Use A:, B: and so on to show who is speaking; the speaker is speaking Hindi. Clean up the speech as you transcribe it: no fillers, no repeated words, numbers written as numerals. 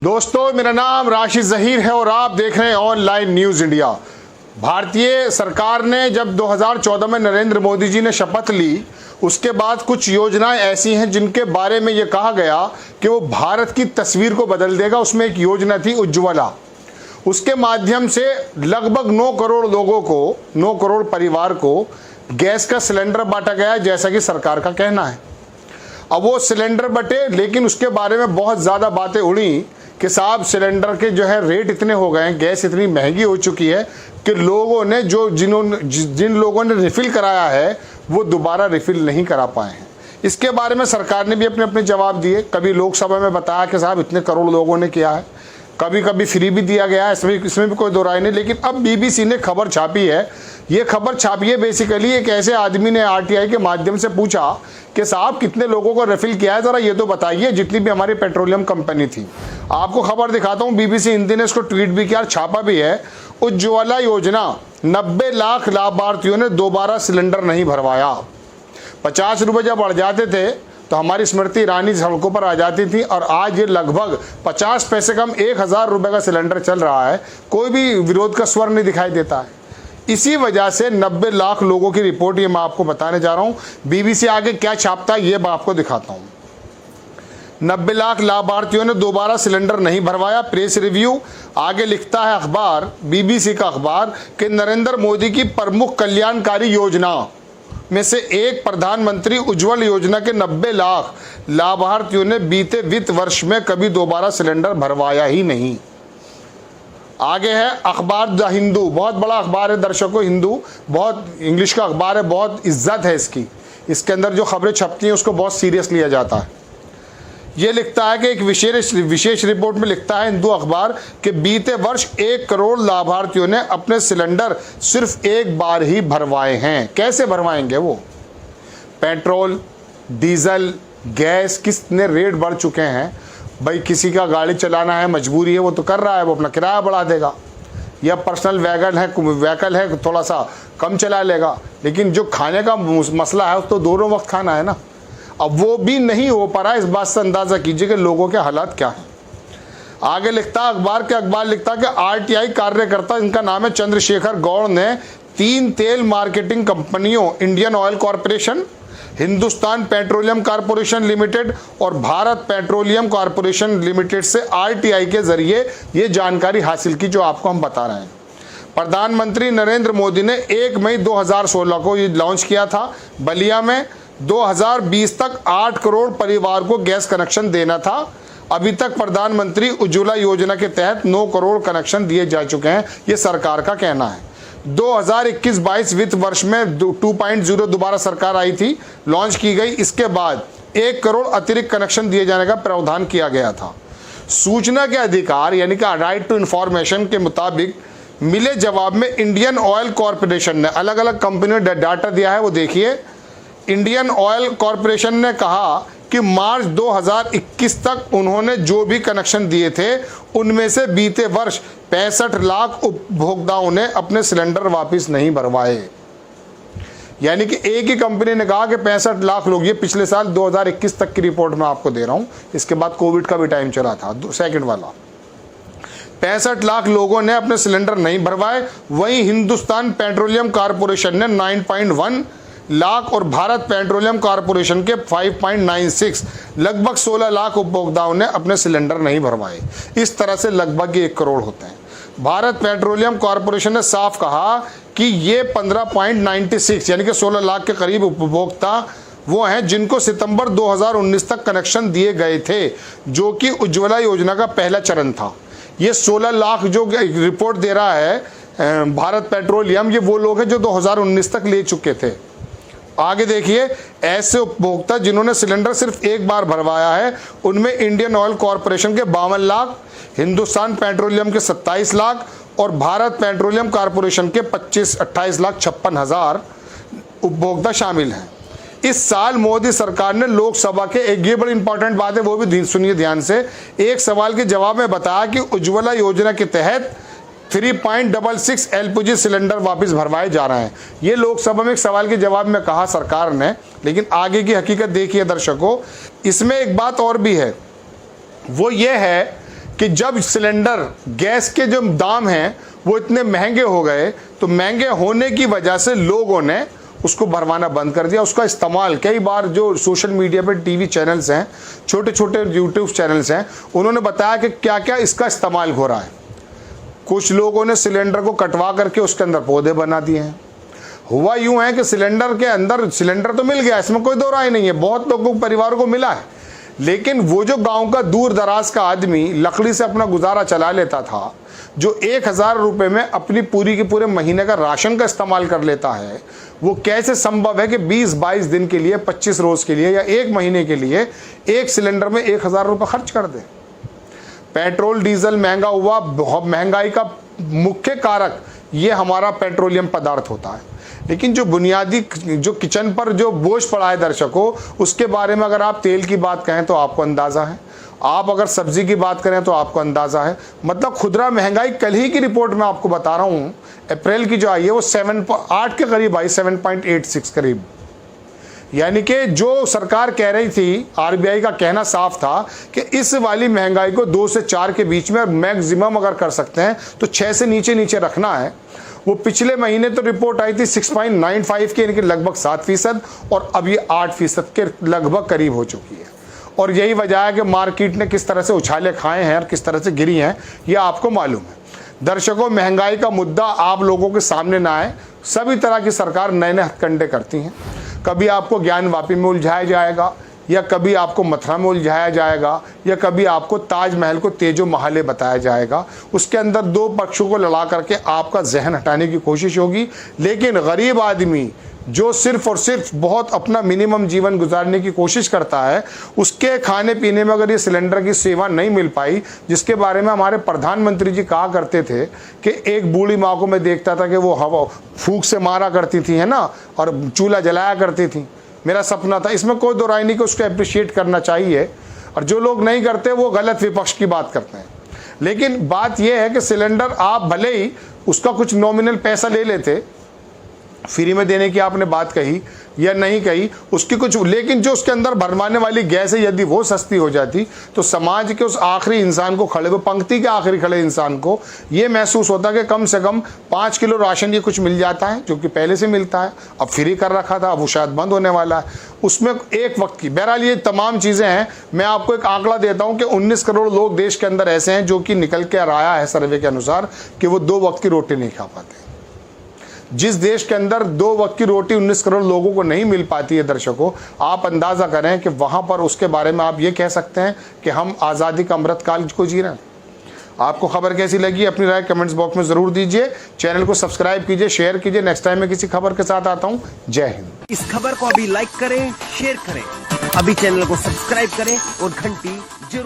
A: दोस्तों, मेरा नाम राशिद जहीर है और आप देख रहे हैं ऑनलाइन न्यूज इंडिया। भारतीय सरकार ने जब 2014 में नरेंद्र मोदी जी ने शपथ ली, उसके बाद कुछ योजनाएं ऐसी हैं जिनके बारे में यह कहा गया कि वो भारत की तस्वीर को बदल देगा। उसमें एक योजना थी उज्ज्वला। उसके माध्यम से लगभग 9 करोड़ लोगों को, 9 करोड़ परिवार को गैस का सिलेंडर बांटा गया, जैसा कि सरकार का कहना है। अब वो सिलेंडर बटे, लेकिन उसके बारे में बहुत ज़्यादा बातें उड़ी कि साहब सिलेंडर के जो है रेट इतने हो गए हैं, गैस इतनी महंगी हो चुकी है कि लोगों ने जिन लोगों ने रिफ़िल कराया है वो दोबारा रिफ़िल नहीं करा पाए हैं। इसके बारे में सरकार ने भी अपने अपने जवाब दिए। कभी लोकसभा में बताया कि साहब इतने करोड़ लोगों ने किया है, कभी कभी फ्री भी दिया गया है, इसमें भी कोई दो राय नहीं। लेकिन अब बीबीसी ने खबर छापी है। ये खबर छापी है बेसिकली एक ऐसे आदमी ने आरटीआई के माध्यम से पूछा कि साहब कितने लोगों को रिफिल किया है, ज़रा ये तो बताइए, जितनी भी हमारी पेट्रोलियम कंपनी थी। आपको खबर दिखाता हूँ, बीबीसी हिंदी ने इसको ट्वीट भी किया और छापा भी है। उज्ज्वला योजना, 90 लाख लाभार्थियों ने दोबारा सिलेंडर नहीं भरवाया। 50 रुपये जब बढ़ जाते थे तो हमारी स्मृति ईरानी सड़कों पर आ जाती थी, और आज ये लगभग 50 पैसे कम 1000 रुपये का सिलेंडर चल रहा है। कोई भी विरोध का स्वर नहीं दिखाई देता है। इसी वजह से 90 लाख लोगों की रिपोर्ट ये मैं आपको बताने जा रहा हूँ। बीबीसी आगे क्या छापता है ये मैं आपको दिखाता हूँ। 90 लाख लाभार्थियों ने दोबारा सिलेंडर नहीं भरवाया, प्रेस रिव्यू। आगे लिखता है अखबार, बीबीसी का अखबार, कि नरेंद्र मोदी की प्रमुख कल्याणकारी योजना में से एक प्रधानमंत्री उज्ज्वल योजना के 90 लाख लाभार्थियों ने बीते वित्त वर्ष में कभी दोबारा सिलेंडर भरवाया ही नहीं। आगे है अखबार द हिंदू, बहुत बड़ा अखबार है दर्शकों, हिंदू बहुत इंग्लिश का अखबार है, बहुत इज्जत है इसकी। इसके अंदर जो खबरें छपती हैं उसको बहुत सीरियस लिया जाता है। ये लिखता है कि एक विशेष रिपोर्ट में लिखता है हिंदू अखबार कि बीते वर्ष 1 करोड़ लाभार्थियों ने अपने सिलेंडर सिर्फ एक बार ही भरवाए हैं। कैसे भरवाएंगे वो? पेट्रोल, डीजल, गैस कितने रेट बढ़ चुके हैं भाई। किसी का गाड़ी चलाना है, मजबूरी है, वो तो कर रहा है, वो अपना किराया बढ़ा देगा, या पर्सनल व्हीकल है थोड़ा सा कम चला लेगा। लेकिन जो खाने का मसला है तो दोनों वक्त खाना है ना। अब वो भी नहीं हो पा रहा। इस बात से अंदाजा कीजिए कि लोगों के हालात क्या हैं। आगे लिखता अखबार लिखता कि आरटीआई कार्यकर्ता, इनका नाम है चंद्रशेखर गौड़, ने 3 तेल मार्केटिंग कंपनियों Indian oil corporation, Hindustan petroleum corporation limited और भारत पेट्रोलियम कॉरपोरेशन लिमिटेड से आरटीआई के जरिए ये जानकारी हासिल की जो आपको हम बता रहे हैं। प्रधानमंत्री नरेंद्र मोदी ने 1 मई 2016 को ये लॉन्च किया था बलिया में। 2020 तक 8 करोड़ परिवार को गैस कनेक्शन देना था। अभी तक प्रधानमंत्री उज्ज्वला योजना के तहत 9 करोड़ कनेक्शन दिए जा चुके हैं, ये सरकार का कहना है। 2021-22 वित्त वर्ष में 2.0 दोबारा सरकार आई थी, लॉन्च की गई। इसके बाद 1 करोड़ अतिरिक्त कनेक्शन दिए जाने का प्रावधान किया गया था। सूचना के अधिकार यानी कि राइट टू इंफॉर्मेशन के मुताबिक मिले जवाब में इंडियन ऑयल कॉरपोरेशन ने, अलग अलग कंपनियों ने डाटा दिया है वो देखिए। इंडियन ऑयल कॉरपोरेशन ने कहा कि मार्च 2021 तक उन्होंने जो भी कनेक्शन दिए थे उनमें से बीते वर्ष 65 लाख उपभोक्ताओं ने अपने सिलेंडर वापस नहीं भरवाए। यानी कि एक ही कंपनी ने कहा कि 65 लाख लोग, ये पिछले साल 2021 तक की रिपोर्ट में आपको दे रहा हूं, इसके बाद कोविड का भी टाइम चला था, सेकंड वाला। 65 लाख लोगों ने अपने सिलेंडर नहीं भरवाए। वहीं हिंदुस्तान पेट्रोलियम कॉरपोरेशन ने 9.1 लाख और भारत पेट्रोलियम कॉरपोरेशन के 5.96, लगभग 16 लाख उपभोक्ताओं ने अपने सिलेंडर नहीं भरवाए। इस तरह से लगभग 1 करोड़ होते हैं। भारत पेट्रोलियम कॉरपोरेशन ने साफ कहा कि ये 15.96 यानी कि 16 लाख के करीब उपभोक्ता वो हैं जिनको सितंबर 2019 तक कनेक्शन दिए गए थे, जो कि उज्ज्वला योजना का पहला चरण था। ये 16 लाख जो रिपोर्ट दे रहा है भारत पेट्रोलियम, ये वो लोग हैं जो 2019 तक ले चुके थे। आगे देखिए, ऐसे उपभोक्ता जिन्होंने सिलेंडर सिर्फ एक बार भरवाया है उनमें इंडियन ऑयल कॉरपोरेशन के 52 लाख, हिंदुस्तान पेट्रोलियम के 27 लाख और भारत पेट्रोलियम कॉरपोरेशन के 28 लाख 56 हजार उपभोक्ता शामिल हैं। इस साल मोदी सरकार ने लोकसभा के, एक ये बड़ी इंपॉर्टेंट बात है वो भी सुनिए ध्यान से, एक सवाल के जवाब में बताया कि उज्ज्वला योजना के तहत 3.66 एलपीजी सिलेंडर वापस भरवाए जा रहे हैं। ये लोकसभा में एक सवाल के जवाब में कहा सरकार ने, लेकिन आगे की हकीकत देखिए दर्शकों, इसमें एक बात और भी है, वो ये है कि जब सिलेंडर गैस के जो दाम हैं वो इतने महंगे हो गए, तो महंगे होने की वजह से लोगों ने उसको भरवाना बंद कर दिया। उसका इस्तेमाल कई बार जो सोशल मीडिया पे टीवी चैनल्स हैं, छोटे छोटे यूट्यूब चैनल्स हैं, उन्होंने बताया कि क्या क्या इसका इस्तेमाल हो रहा है। कुछ लोगों ने सिलेंडर को कटवा करके उसके अंदर पौधे बना दिए हैं। हुआ यूं है कि सिलेंडर के अंदर सिलेंडर तो मिल गया, इसमें कोई दो राय नहीं है, बहुत लोगों को परिवारों को मिला है, लेकिन वो जो गांव का दूर दराज का आदमी लकड़ी से अपना गुजारा चला लेता था, जो 1000 रुपये में अपनी पूरी के पूरे महीने का राशन का इस्तेमाल कर लेता है, वो कैसे संभव है कि 20-22 दिन के लिए, 25 रोज के लिए या 1 महीने के लिए एक सिलेंडर में 1000 रुपये खर्च कर दे। पेट्रोल डीजल महंगा हुआ, महंगाई का मुख्य कारक ये हमारा पेट्रोलियम पदार्थ होता है। लेकिन जो बुनियादी जो किचन पर जो बोझ पड़ा है दर्शकों, उसके बारे में अगर आप तेल की बात कहें तो आपको अंदाज़ा है, आप अगर सब्जी की बात करें तो आपको अंदाज़ा है। मतलब खुदरा महंगाई कल ही की रिपोर्ट में आपको बता रहा हूँ, अप्रैल की जो आई है वो 7.8 के करीब आई, 7.86 करीब। यानी कि जो सरकार कह रही थी, आरबीआई का कहना साफ था कि इस वाली महंगाई को 2 से 4 के बीच में मैक्सिमम अगर कर सकते हैं तो 6 से नीचे नीचे रखना है। वो पिछले महीने तो रिपोर्ट आई थी 6.95 की, यानी कि लगभग 7%, और अब ये 8% के लगभग करीब हो चुकी है। और यही वजह है कि मार्केट ने किस तरह से उछाले खाए हैं और किस तरह से गिरी हैं, ये आपको मालूम है। दर्शकों, महंगाई का मुद्दा आप लोगों के सामने ना आए, सभी तरह की सरकार नए नए हथकंडे करती हैं। कभी आपको ज्ञानवापी में उलझाया जाएगा, या कभी आपको मथुरा में उलझाया जाएगा, या कभी आपको ताजमहल को तेजो महाले बताया जाएगा। उसके अंदर 2 पक्षों को लड़ा करके आपका जहन हटाने की कोशिश होगी। लेकिन गरीब आदमी जो सिर्फ और सिर्फ बहुत अपना मिनिमम जीवन गुजारने की कोशिश करता है, उसके खाने पीने में अगर ये सिलेंडर की सेवा नहीं मिल पाई, जिसके बारे में हमारे प्रधानमंत्री जी कहा करते थे कि एक बूढ़ी माँ को मैं देखता था कि वो हवा फूंक से मारा करती थी, है ना, और चूल्हा जलाया करती थी, मेरा सपना था। इसमें कोई दो राय नहीं कि उसको अप्रिशिएट करना चाहिए, और जो लोग नहीं करते वो गलत विपक्ष की बात करते हैं। लेकिन बात यह है कि सिलेंडर आप भले ही उसका कुछ नॉमिनल पैसा ले लेते, फ्री में देने की आपने बात कही या नहीं कही उसकी कुछ, लेकिन जो उसके अंदर भरवाने वाली गैस है यदि वो सस्ती हो जाती तो समाज के उस आखिरी इंसान को, खड़े हुए पंक्ति के आखिरी खड़े इंसान को ये महसूस होता कि कम से कम 5 किलो राशन ये कुछ मिल जाता है, जो कि पहले से मिलता है, अब फ्री कर रखा था, अब वो शायद बंद होने वाला है, उसमें एक वक्त की। बहरहाल ये तमाम चीज़ें हैं। मैं आपको एक आंकड़ा देता हूँ कि 19 करोड़ लोग देश के अंदर ऐसे हैं जो कि निकल के आया है सर्वे के अनुसार कि वो 2 वक्त की रोटी नहीं खा पाते। जिस देश के अंदर 2 वक्त की रोटी 19 करोड़ लोगों को नहीं मिल पाती है दर्शकों, आप अंदाज़ा करें कि वहाँ पर उसके बारे में आप ये कह सकते हैं कि हम आज़ादी का अमृतकाल को जी रहे हैं। आपको खबर कैसी लगी अपनी राय कमेंट्स बॉक्स में ज़रूर दीजिए। चैनल को सब्सक्राइब कीजिए, शेयर कीजिए। नेक्स्ट टाइम मैं किसी खबर के साथ आता हूँ। जय हिंद।
B: इस खबर को अभी लाइक करें, शेयर करें, अभी चैनल को सब्सक्राइब करें और घंटी जरूर